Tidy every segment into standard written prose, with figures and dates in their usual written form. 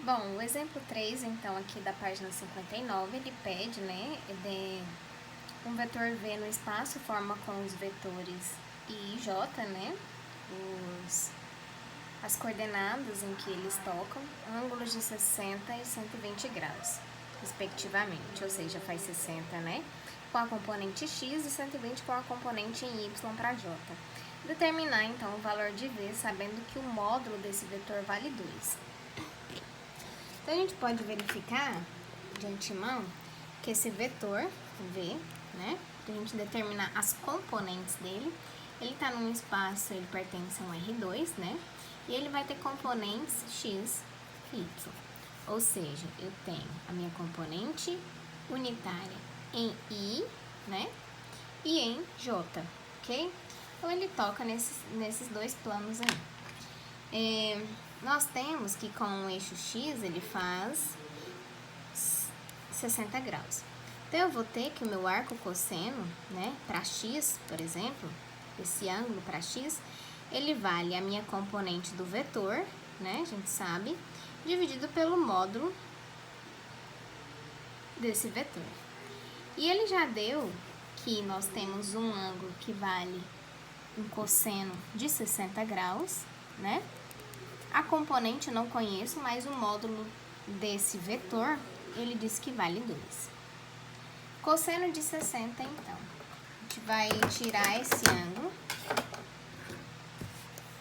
Bom, o exemplo 3, então, aqui da página 59, ele pede, né, um vetor V no espaço forma com os vetores I e J, né, as coordenadas em que eles tocam, ângulos de 60 e 120 graus, respectivamente, ou seja, faz 60, né, com a componente X e 120 com a componente em Y para J. Determinar, então, o valor de V, sabendo que o módulo desse vetor vale 2. Então, a gente pode verificar de antemão que esse vetor V, né, para a gente determinar as componentes dele, ele está num espaço, ele pertence a um R2, né, e ele vai ter componentes X e Y. Ou seja, eu tenho a minha componente unitária em I, né, e em J, ok? Então, ele toca nesses dois planos aí. Nós temos que com o eixo X ele faz 60 graus. Então, eu vou ter que o meu arco cosseno, né, para X, por exemplo, esse ângulo para X, ele vale a minha componente do vetor, né, a gente sabe, dividido pelo módulo desse vetor. E ele já deu que nós temos um ângulo que vale um cosseno de 60 graus, né? A componente eu não conheço, mas o módulo desse vetor, ele diz que vale 2. Cosseno de 60, então. A gente vai tirar esse ângulo.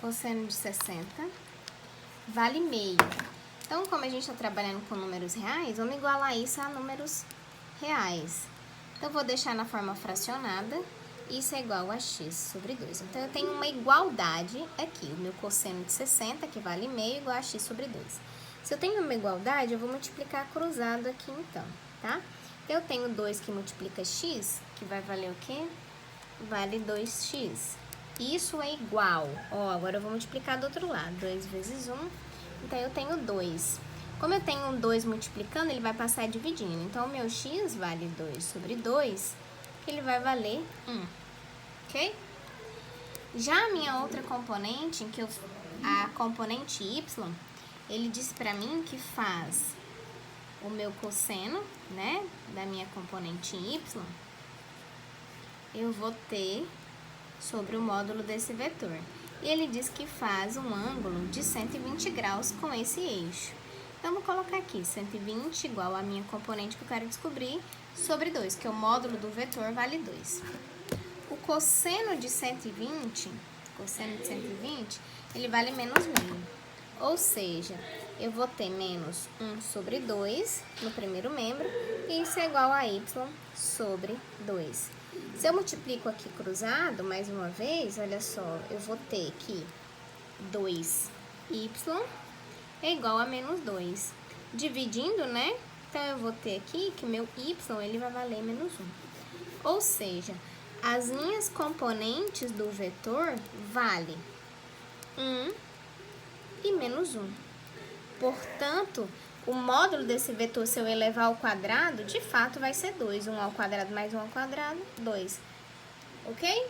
Cosseno de 60 vale meio. Então, como a gente está trabalhando com números reais, vamos igualar isso a números reais. Então, eu vou deixar na forma fracionada. Isso é igual a x sobre 2. Então, eu tenho uma igualdade aqui. O meu cosseno de 60, que vale meio, igual a x sobre 2. Se eu tenho uma igualdade, eu vou multiplicar cruzado aqui, então, tá? Eu tenho 2 que multiplica x, que vai valer o quê? Vale 2x. Isso é igual. Ó, agora eu vou multiplicar do outro lado. 2 vezes 1. Então, eu tenho 2. Como eu tenho um 2 multiplicando, ele vai passar dividindo. Então, o meu x vale 2 sobre 2, que ele vai valer 1. Ok? Já a minha outra componente, a componente y, ele disse para mim que faz o meu cosseno, né, da minha componente y, eu vou ter sobre o módulo desse vetor. E ele diz que faz um ângulo de 120 graus com esse eixo. Então, vou colocar aqui 120 igual a minha componente que eu quero descobrir sobre 2, que o módulo do vetor vale 2. O cosseno de 120, ele vale menos meio. Ou seja, eu vou ter menos 1 sobre 2 no primeiro membro, e isso é igual a y sobre 2. Se eu multiplico aqui cruzado, mais uma vez, olha só, eu vou ter que 2y é igual a menos 2. Dividindo, né? Então, eu vou ter aqui que meu y, ele vai valer menos 1. Ou seja, as minhas componentes do vetor valem 1 e menos 1. Portanto, o módulo desse vetor, se eu elevar ao quadrado, de fato vai ser 2. 1 ao quadrado mais 1 ao quadrado, 2. Ok?